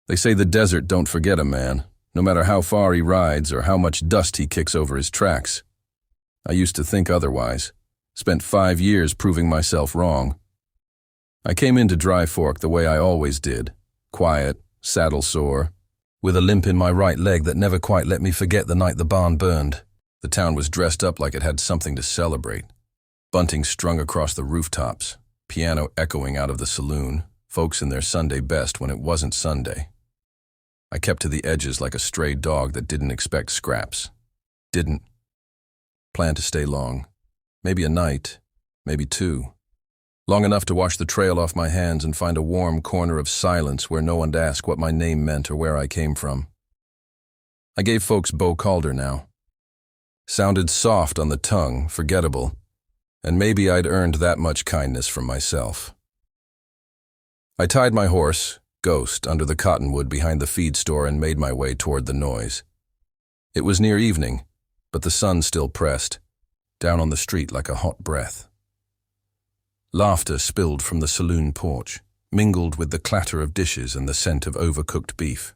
They say the desert don't forget a man, no matter how far he rides or how much dust he kicks over his tracks. I used to think otherwise. Spent 5 years proving myself wrong. I came into Dry Fork the way I always did, quiet, saddle sore, with a limp in my right leg that never quite let me forget the night the barn burned. The town was dressed up like it had something to celebrate. Bunting strung across the rooftops, piano echoing out of the saloon, folks in their Sunday best when it wasn't Sunday. I kept to the edges like a stray dog that didn't expect scraps. Didn't plan to stay long. Maybe a night, maybe 2. Long enough to wash the trail off my hands and find a warm corner of silence where no one'd ask what my name meant or where I came from. I gave folks Beau Calder now. Sounded soft on the tongue, forgettable, and maybe I'd earned that much kindness from myself. I tied my horse, Ghost, under the cottonwood behind the feed store and made my way toward the noise. It was near evening, but the sun still pressed, down on the street like a hot breath. Laughter spilled from the saloon porch, mingled with the clatter of dishes and the scent of overcooked beef.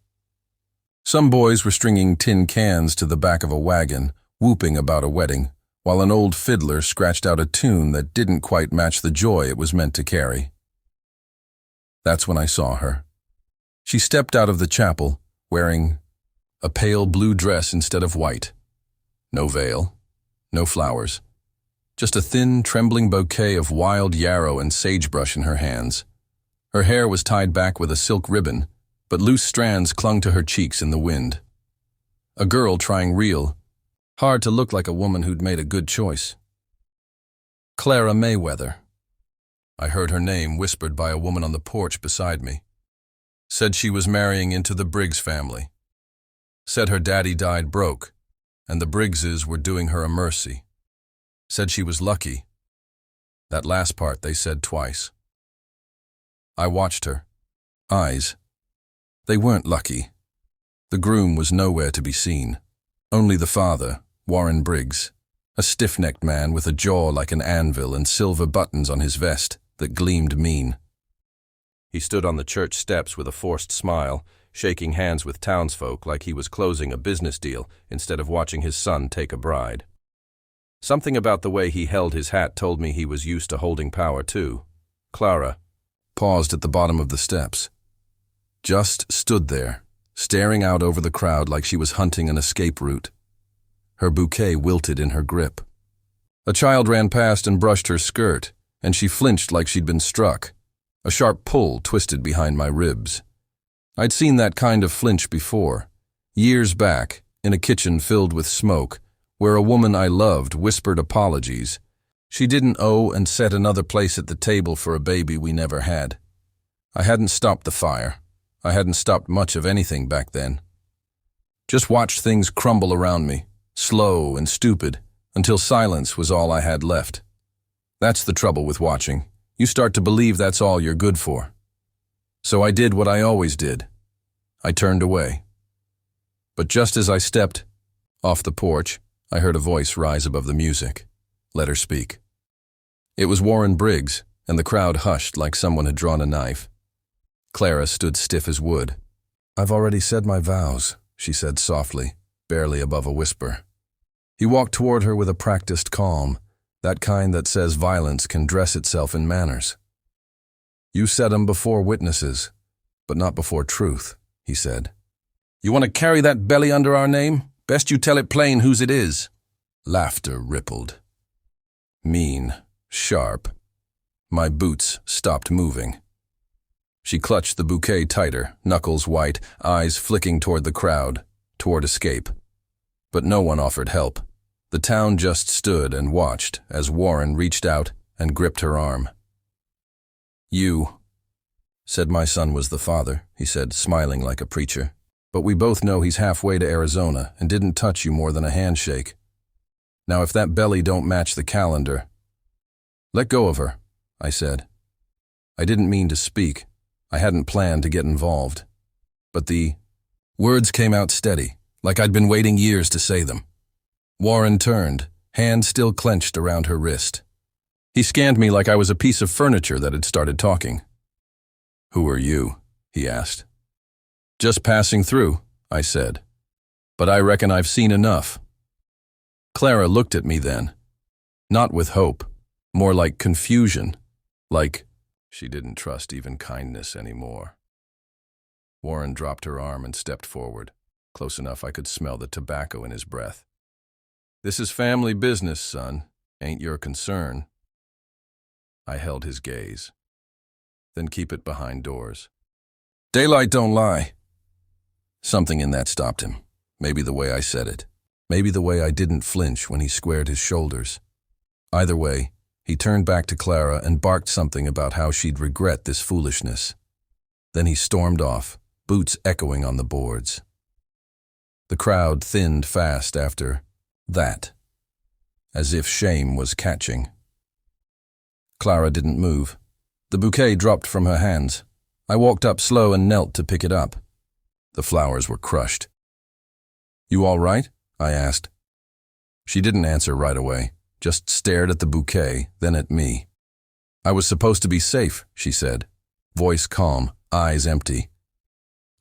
Some boys were stringing tin cans to the back of a wagon, whooping about a wedding, while an old fiddler scratched out a tune that didn't quite match the joy it was meant to carry. That's when I saw her. She stepped out of the chapel, wearing a pale blue dress instead of white. No veil, no flowers. Just a thin, trembling bouquet of wild yarrow and sagebrush in her hands. Her hair was tied back with a silk ribbon, but loose strands clung to her cheeks in the wind. A girl trying real. Hard to look like a woman who'd made a good choice. Clara Mayweather. I heard her name whispered by a woman on the porch beside me. Said she was marrying into the Briggs family. Said her daddy died broke, and the Briggses were doing her a mercy. Said she was lucky. That last part they said twice. I watched her. Eyes. They weren't lucky. The groom was nowhere to be seen. Only the father, Warren Briggs, a stiff-necked man with a jaw like an anvil and silver buttons on his vest that gleamed mean. He stood on the church steps with a forced smile, shaking hands with townsfolk like he was closing a business deal instead of watching his son take a bride. Something about the way he held his hat told me he was used to holding power too. Clara paused at the bottom of the steps. Just stood there, staring out over the crowd like she was hunting an escape route. Her bouquet wilted in her grip. A child ran past and brushed her skirt, and she flinched like she'd been struck. A sharp pull twisted behind my ribs. I'd seen that kind of flinch before, years back, in a kitchen filled with smoke, where a woman I loved whispered apologies. She didn't owe and set another place at the table for a baby we never had. I hadn't stopped the fire. I hadn't stopped much of anything back then. Just watched things crumble around me, slow and stupid, until silence was all I had left. That's the trouble with watching. You start to believe that's all you're good for. So I did what I always did. I turned away. But just as I stepped off the porch, I heard a voice rise above the music. Let her speak. It was Warren Briggs, and the crowd hushed like someone had drawn a knife. Clara stood stiff as wood. "I've already said my vows," she said softly, barely above a whisper. He walked toward her with a practiced calm, that kind that says violence can dress itself in manners. "You said 'em before witnesses, but not before truth," he said. "You want to carry that belly under our name? Best you tell it plain whose it is." Laughter rippled. Mean, sharp. My boots stopped moving. She clutched the bouquet tighter, knuckles white, eyes flicking toward the crowd, toward escape. But no one offered help. The town just stood and watched as Warren reached out and gripped her arm. "You," said my son was the father, he said, smiling like a preacher. "But we both know he's halfway to Arizona and didn't touch you more than a handshake. Now if that belly don't match the calendar—" "Let go of her," I said. I didn't mean to speak. I hadn't planned to get involved. But the words came out steady, like I'd been waiting years to say them. Warren turned, hand still clenched around her wrist. He scanned me like I was a piece of furniture that had started talking. "Who are you?" he asked. Just passing through, I said. But I reckon I've seen enough. Clara looked at me then, not with hope, more like confusion, like she didn't trust even kindness anymore. Warren dropped her arm and stepped forward, close enough I could smell the tobacco in his breath. This is family business, son. Ain't your concern. I held his gaze. Then keep it behind doors. Daylight don't lie. Something in that stopped him. Maybe the way I said it. Maybe the way I didn't flinch when he squared his shoulders. Either way, he turned back to Clara and barked something about how she'd regret this foolishness. Then he stormed off, boots echoing on the boards. The crowd thinned fast after that, as if shame was catching. Clara didn't move. The bouquet dropped from her hands. I walked up slow and knelt to pick it up. The flowers were crushed. You all right? I asked. She didn't answer right away, just stared at the bouquet, then at me. I was supposed to be safe, she said, voice calm, eyes empty.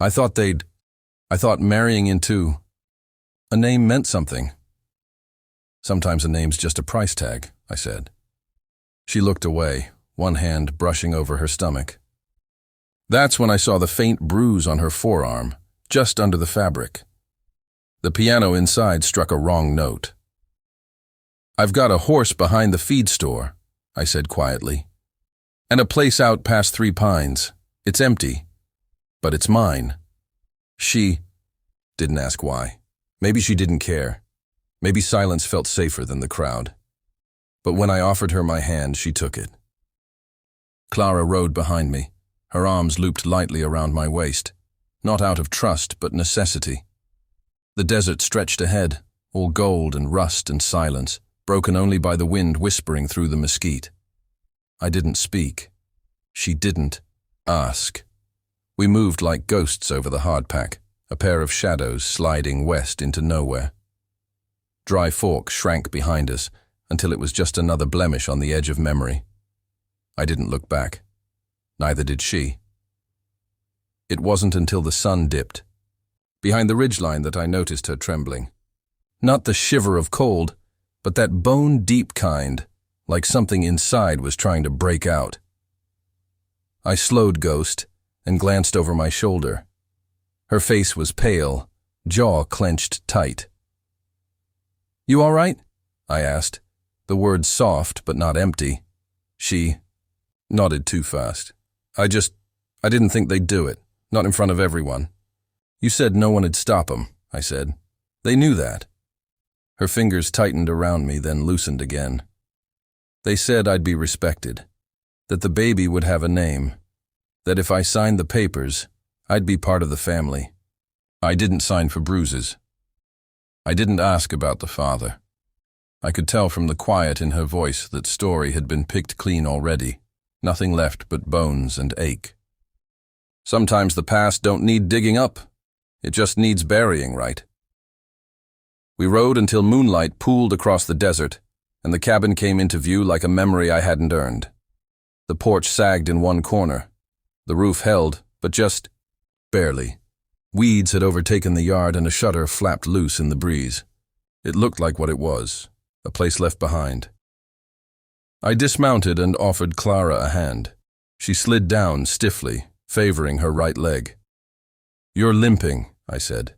I thought marrying into a name meant something. Sometimes a name's just a price tag, I said. She looked away, one hand brushing over her stomach. That's when I saw the faint bruise on her forearm, just under the fabric. The piano inside struck a wrong note. I've got a horse behind the feed store, I said quietly. And a place out past 3 Pines. It's empty. But it's mine. She didn't ask why. Maybe she didn't care. Maybe silence felt safer than the crowd. But when I offered her my hand, she took it. Clara rode behind me, her arms looped lightly around my waist, not out of trust but necessity. The desert stretched ahead, all gold and rust and silence, broken only by the wind whispering through the mesquite. I didn't speak. She didn't ask. We moved like ghosts over the hardpack, a pair of shadows sliding west into nowhere. Dry Fork shrank behind us until it was just another blemish on the edge of memory. I didn't look back. Neither did she. It wasn't until the sun dipped, behind the ridgeline, that I noticed her trembling. Not the shiver of cold, but that bone-deep kind, like something inside was trying to break out. I slowed Ghost and glanced over my shoulder. Her face was pale, jaw clenched tight. You all right? I asked, the words soft but not empty. She nodded too fast. I didn't think they'd do it, not in front of everyone. You said no one would stop 'em, I said. They knew that. Her fingers tightened around me, then loosened again. They said I'd be respected, that the baby would have a name, that if I signed the papers, I'd be part of the family. I didn't sign for bruises. I didn't ask about the father. I could tell from the quiet in her voice that Story had been picked clean already, nothing left but bones and ache. Sometimes the past don't need digging up. It just needs burying, right? We rode until moonlight pooled across the desert, and the cabin came into view like a memory I hadn't earned. The porch sagged in one corner. The roof held, but just barely. Weeds had overtaken the yard and a shutter flapped loose in the breeze. It looked like what it was, a place left behind. I dismounted and offered Clara a hand. She slid down stiffly, favoring her right leg. You're limping, I said.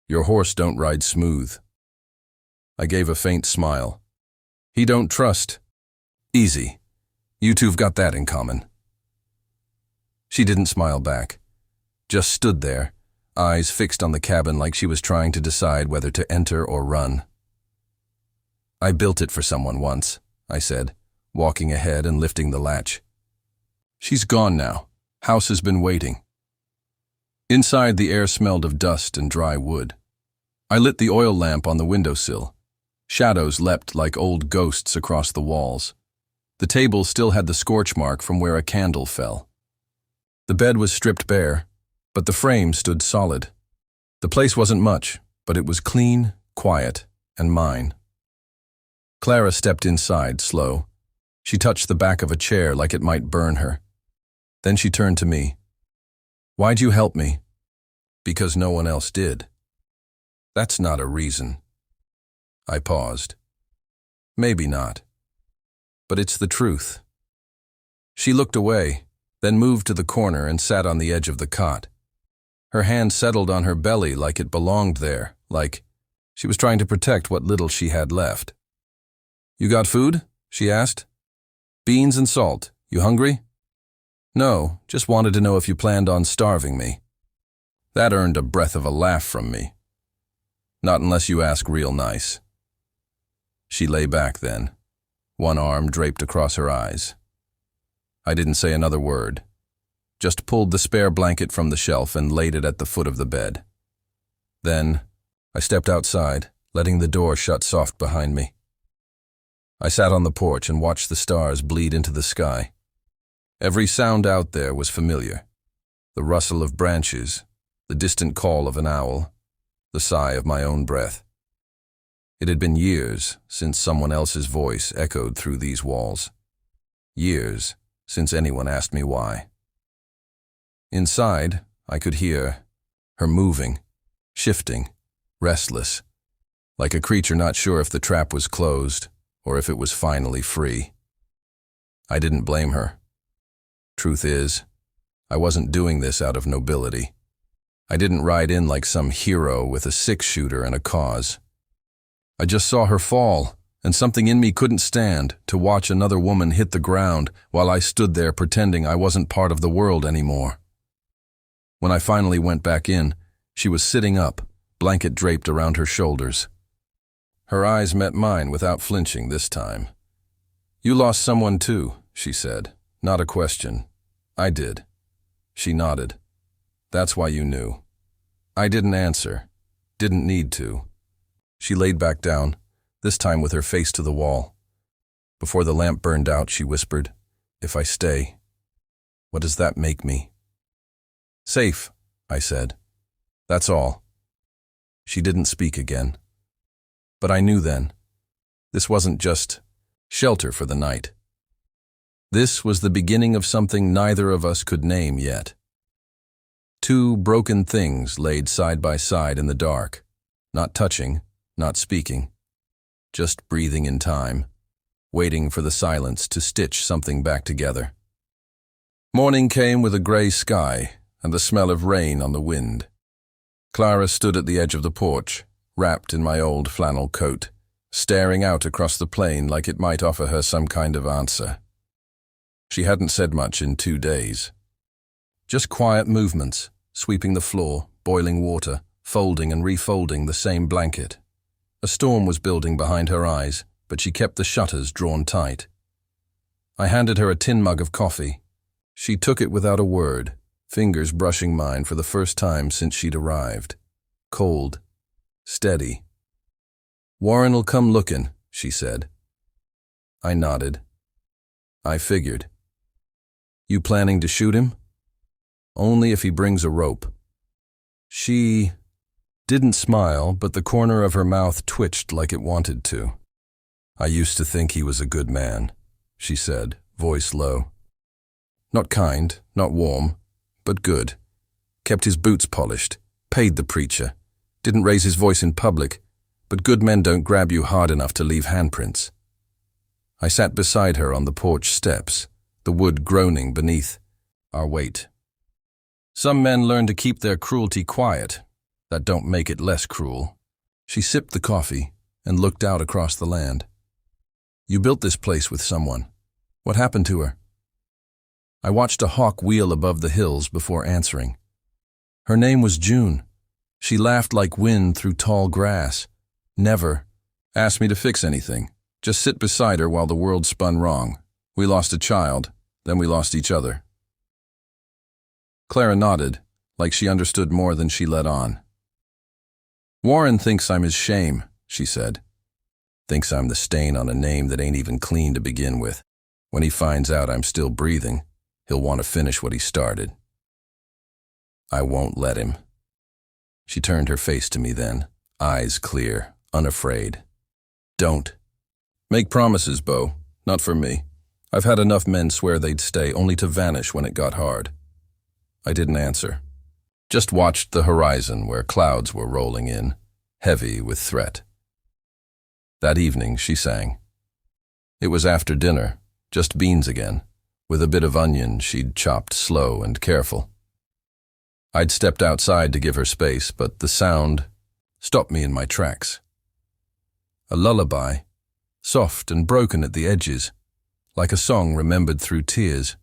Your horse don't ride smooth. I gave a faint smile. He don't trust. Easy. You two've got that in common. She didn't smile back, just stood there, eyes fixed on the cabin like she was trying to decide whether to enter or run. I built it for someone once, I said, walking ahead and lifting the latch. She's gone now. House has been waiting. Inside, the air smelled of dust and dry wood. I lit the oil lamp on the windowsill. Shadows leapt like old ghosts across the walls. The table still had the scorch mark from where a candle fell. The bed was stripped bare, but the frame stood solid. The place wasn't much, but it was clean, quiet, and mine. Clara stepped inside, slow. She touched the back of a chair like it might burn her. Then she turned to me. Why'd you help me? because no one else did. That's not a reason. I paused. Maybe not. But it's the truth. She looked away, then moved to the corner and sat on the edge of the cot. Her hand settled on her belly like it belonged there, like she was trying to protect what little she had left. "You got food?" she asked. "Beans and salt. You hungry?" "No, just wanted to know if you planned on starving me." That earned a breath of a laugh from me. "Not unless you ask real nice." She lay back then, one arm draped across her eyes. I didn't say another word, just pulled the spare blanket from the shelf and laid it at the foot of the bed. Then I stepped outside, letting the door shut soft behind me. I sat on the porch and watched the stars bleed into the sky. Every sound out there was familiar. The rustle of branches, the distant call of an owl, the sigh of my own breath. It had been years since someone else's voice echoed through these walls. Years since anyone asked me why. Inside, I could hear her moving, shifting, restless, like a creature not sure if the trap was closed or if it was finally free. I didn't blame her. Truth is, I wasn't doing this out of nobility. I didn't ride in like some hero with a six-shooter and a cause. I just saw her fall, and something in me couldn't stand to watch another woman hit the ground while I stood there pretending I wasn't part of the world anymore. When I finally went back in, she was sitting up, blanket draped around her shoulders. Her eyes met mine without flinching this time. "You lost someone too," she said. Not a question. "I did." She nodded. "That's why you knew." I didn't answer. Didn't need to. She laid back down, this time with her face to the wall. Before the lamp burned out, she whispered, "If I stay, what does that make me?" "Safe," I said. "That's all." She didn't speak again. But I knew then, this wasn't just shelter for the night. This was the beginning of something neither of us could name yet. Two broken things laid side by side in the dark, not touching, not speaking, just breathing in time, waiting for the silence to stitch something back together. Morning came with a gray sky and the smell of rain on the wind. Clara stood at the edge of the porch, wrapped in my old flannel coat, staring out across the plain like it might offer her some kind of answer. She hadn't said much in 2 days. Just quiet movements, sweeping the floor, boiling water, folding and refolding the same blanket. A storm was building behind her eyes, but she kept the shutters drawn tight. I handed her a tin mug of coffee. She took it without a word, fingers brushing mine for the first time since she'd arrived. Cold, steady. "Warren'll come lookin'," she said. I nodded. I figured. "You planning to shoot him?" "Only if he brings a rope." She didn't smile, but the corner of her mouth twitched like it wanted to. "I used to think he was a good man," she said, voice low. "Not kind, not warm, but good. Kept his boots polished, paid the preacher, didn't raise his voice in public, but good men don't grab you hard enough to leave handprints." I sat beside her on the porch steps, the wood groaning beneath our weight. "Some men learn to keep their cruelty quiet. That don't make it less cruel." She sipped the coffee and looked out across the land. "You built this place with someone. What happened to her?" I watched a hawk wheel above the hills before answering. "Her name was June. She laughed like wind through tall grass. Never asked me to fix anything. Just sit beside her while the world spun wrong. We lost a child, then we lost each other." Clara nodded, like she understood more than she let on. "Warren thinks I'm his shame," she said. "Thinks I'm the stain on a name that ain't even clean to begin with. When he finds out I'm still breathing, he'll want to finish what he started. I won't let him." She turned her face to me then, eyes clear, unafraid. "Don't. Make promises, Beau. Not for me. I've had enough men swear they'd stay, only to vanish when it got hard." I didn't answer. Just watched the horizon where clouds were rolling in, heavy with threat. That evening she sang. It was after dinner, just beans again, with a bit of onion she'd chopped slow and careful. I'd stepped outside to give her space, but the sound stopped me in my tracks. A lullaby, soft and broken at the edges, like a song remembered through tears.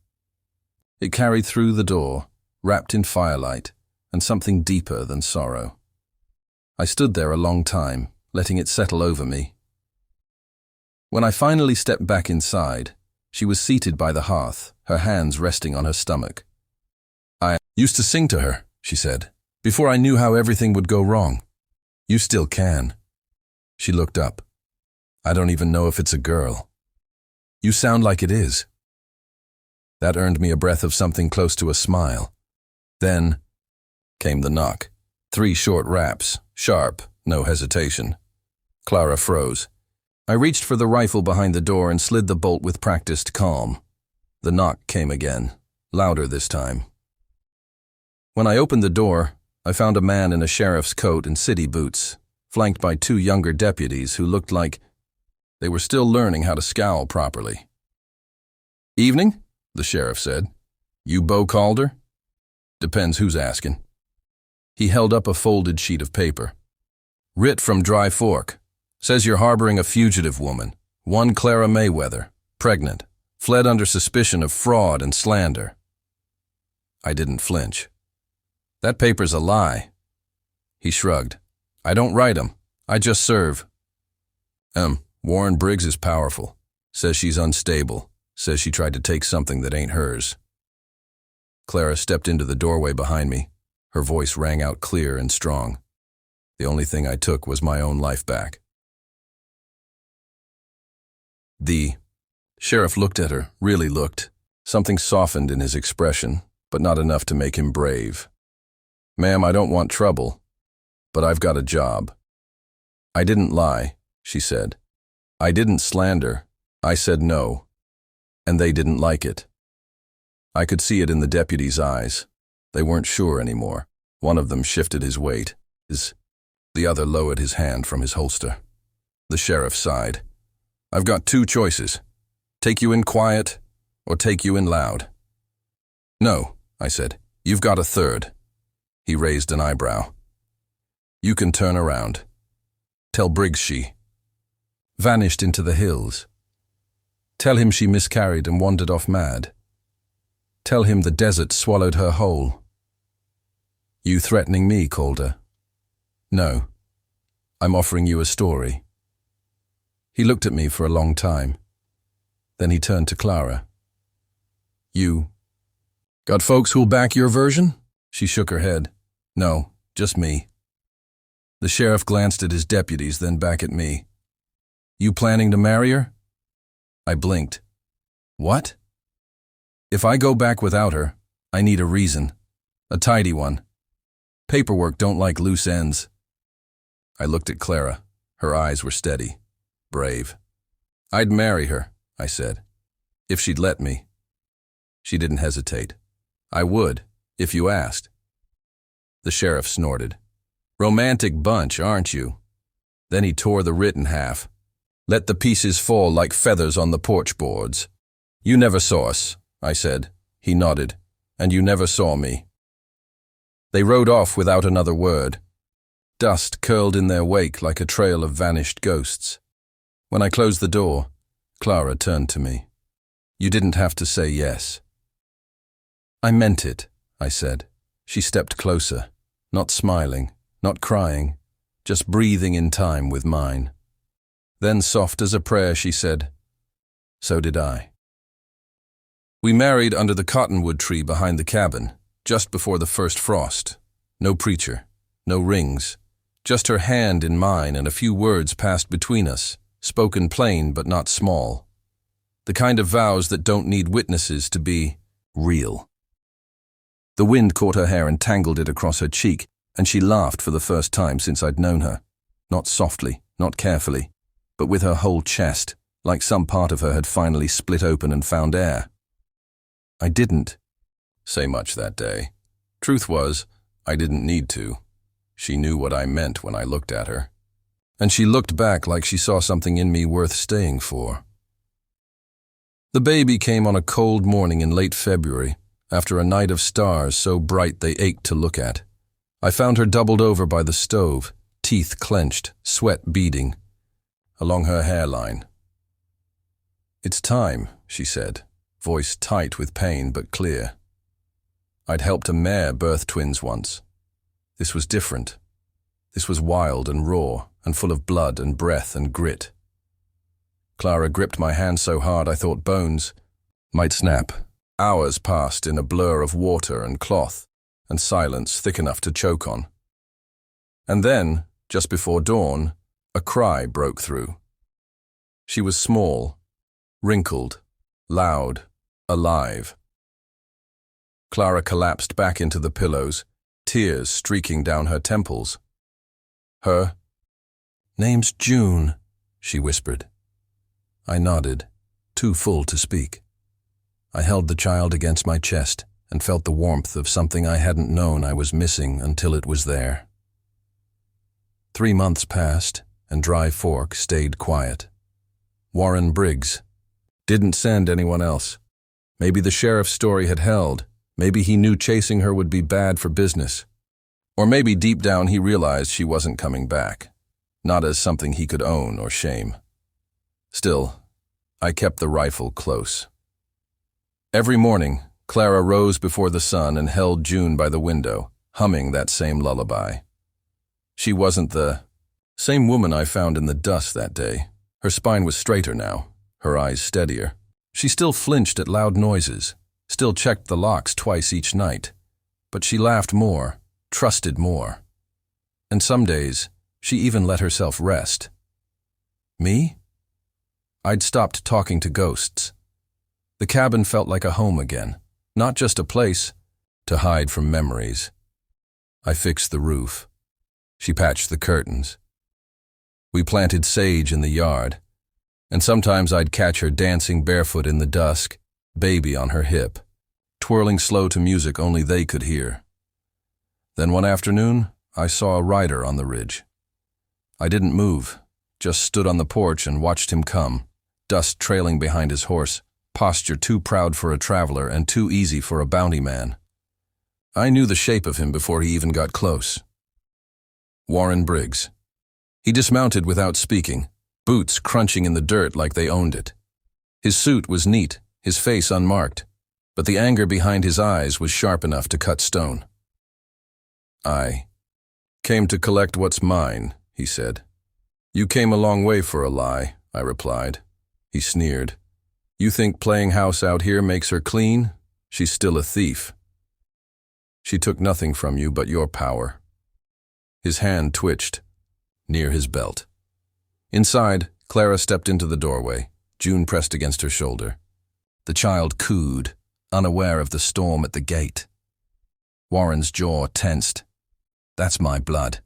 It carried through the door, wrapped in firelight, and something deeper than sorrow. I stood there a long time, letting it settle over me. When I finally stepped back inside, she was seated by the hearth, her hands resting on her stomach. "I used to sing to her," she said, "before I knew how everything would go wrong. You still can." She looked up. "I don't even know if it's a girl." "You sound like it is." That earned me a breath of something close to a smile. Then came the knock. 3 short raps, sharp, no hesitation. Clara froze. I reached for the rifle behind the door and slid the bolt with practiced calm. The knock came again, louder this time. When I opened the door, I found a man in a sheriff's coat and city boots, flanked by 2 younger deputies who looked like they were still learning how to scowl properly. "Evening," the sheriff said. "You Beau Calder?" "Depends who's asking." He held up a folded sheet of paper. "Writ from Dry Fork. Says you're harboring a fugitive woman, one Clara Mayweather, pregnant, fled under suspicion of fraud and slander." I didn't flinch. "That paper's a lie." He shrugged. "I don't write 'em. I just serve." Warren Briggs is powerful. Says she's unstable. Says she tried to take something that ain't hers." Clara stepped into the doorway behind me. Her voice rang out clear and strong. The only thing I took was my own life back. The sheriff looked at her, really looked. Something softened in his expression, but not enough to make him brave. "Ma'am, I don't want trouble, but I've got a job." "I didn't lie," she said. "I didn't slander. I said no. And they didn't like it." I could see it in the deputies' eyes. They weren't sure anymore. One of them shifted his weight. The other lowered his hand from his holster. The sheriff sighed. "I've got 2 choices. Take you in quiet, or take you in loud." "No," I said. "You've got a third." He raised an eyebrow. "You can turn around. Tell Briggs she vanished into the hills. Tell him she miscarried and wandered off mad. Tell him the desert swallowed her whole." "You threatening me, Calder?" "No. I'm offering you a story." He looked at me for a long time. Then he turned to Clara. "You got folks who'll back your version?" She shook her head. "No, just me." The sheriff glanced at his deputies, then back at me. "You planning to marry her?" I blinked. "What?" "If I go back without her, I need a reason. A tidy one. Paperwork don't like loose ends." I looked at Clara. Her eyes were steady, brave. "I'd marry her," I said, "if she'd let me." She didn't hesitate. "I would, if you asked." The sheriff snorted. "Romantic bunch, aren't you?" Then he tore the writ in half. "Let the pieces fall like feathers on the porch boards." "You never saw us," I said. He nodded. "And you never saw me." They rode off without another word. Dust curled in their wake like a trail of vanished ghosts. When I closed the door, Clara turned to me. "You didn't have to say yes." "I meant it," I said. She stepped closer, not smiling, not crying, just breathing in time with mine. Then, soft as a prayer, she said, "So did I." We married under the cottonwood tree behind the cabin, just before the first frost. No preacher, no rings, just her hand in mine, and a few words passed between us, spoken plain but not small. The kind of vows that don't need witnesses to be real. The wind caught her hair and tangled it across her cheek, and she laughed for the first time since I'd known her. Not softly, not carefully, but with her whole chest, like some part of her had finally split open and found air. I didn't say much that day. Truth was, I didn't need to. She knew what I meant when I looked at her. And she looked back like she saw something in me worth staying for. The baby came on a cold morning in late February, after a night of stars so bright they ached to look at. I found her doubled over by the stove, teeth clenched, sweat beading, along her hairline. "It's time," she said, voice tight with pain but clear. I'd helped a mare birth twins once. This was different. This was wild and raw and full of blood and breath and grit. Clara gripped my hand so hard I thought bones might snap. Hours passed in a blur of water and cloth and silence thick enough to choke on. And then, just before dawn, a cry broke through. She was small, wrinkled, loud, alive. Clara collapsed back into the pillows, tears streaking down her temples. "Her name's June," she whispered. I nodded, too full to speak. I held the child against my chest and felt the warmth of something I hadn't known I was missing until it was there. 3 months passed, and Dry Fork stayed quiet. Warren Briggs didn't send anyone else. Maybe the sheriff's story had held. Maybe he knew chasing her would be bad for business. Or maybe deep down he realized she wasn't coming back, not as something he could own or shame. Still, I kept the rifle close. Every morning, Clara rose before the sun and held June by the window, humming that same lullaby. She wasn't the same woman I found in the dust that day. Her spine was straighter now, her eyes steadier. She still flinched at loud noises, still checked the locks twice each night. But she laughed more, trusted more. And some days, she even let herself rest. Me? I'd stopped talking to ghosts. The cabin felt like a home again, not just a place to hide from memories. I fixed the roof. She patched the curtains. We planted sage in the yard, and sometimes I'd catch her dancing barefoot in the dusk, baby on her hip, twirling slow to music only they could hear. Then one afternoon, I saw a rider on the ridge. I didn't move, just stood on the porch and watched him come, dust trailing behind his horse, posture too proud for a traveler and too easy for a bounty man. I knew the shape of him before he even got close. Warren Briggs. He dismounted without speaking, boots crunching in the dirt like they owned it. His suit was neat, his face unmarked, but the anger behind his eyes was sharp enough to cut stone. "I came to collect what's mine," he said. "You came a long way for a lie," I replied. He sneered. "You think playing house out here makes her clean? She's still a thief. She took nothing from you but your power." His hand twitched, near his belt. Inside, Clara stepped into the doorway, June pressed against her shoulder. The child cooed, unaware of the storm at the gate. Warren's jaw tensed. "That's my blood."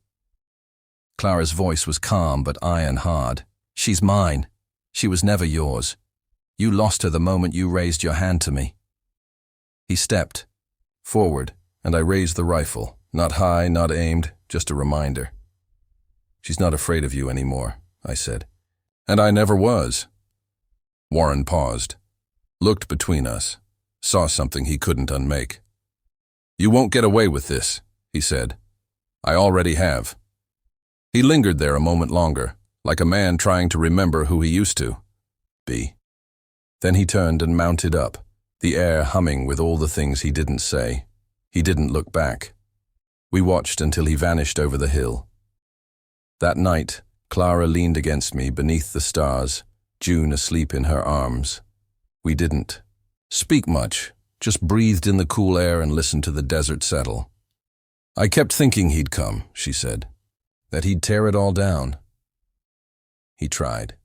Clara's voice was calm but iron hard. "She's mine. She was never yours. You lost her the moment you raised your hand to me." He stepped forward, and I raised the rifle, not high, not aimed, just a reminder. "She's not afraid of you anymore," I said. "And I never was." Warren paused, looked between us, saw something he couldn't unmake. "You won't get away with this," he said. "I already have." He lingered there a moment longer, like a man trying to remember who he used to be. Then he turned and mounted up, the air humming with all the things he didn't say. He didn't look back. We watched until he vanished over the hill. That night, Clara leaned against me beneath the stars, June asleep in her arms. We didn't speak much, just breathed in the cool air and listened to the desert settle. "I kept thinking he'd come," she said, "that he'd tear it all down." He tried,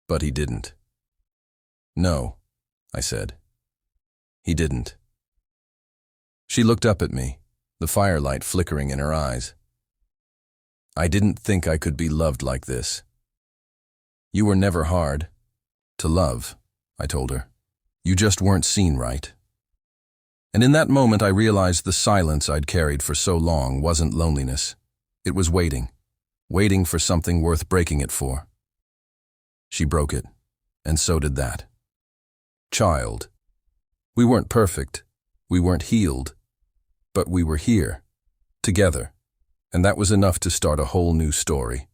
but he didn't. "No," I said. "He didn't." She looked up at me, the firelight flickering in her eyes. "I didn't think I could be loved like this." "You were never hard to love," I told her. "You just weren't seen right." And in that moment I realized the silence I'd carried for so long wasn't loneliness. It was waiting. Waiting for something worth breaking it for. She broke it, and so did that. Child. We weren't perfect. We weren't healed. But we were here. Together. And that was enough to start a whole new story.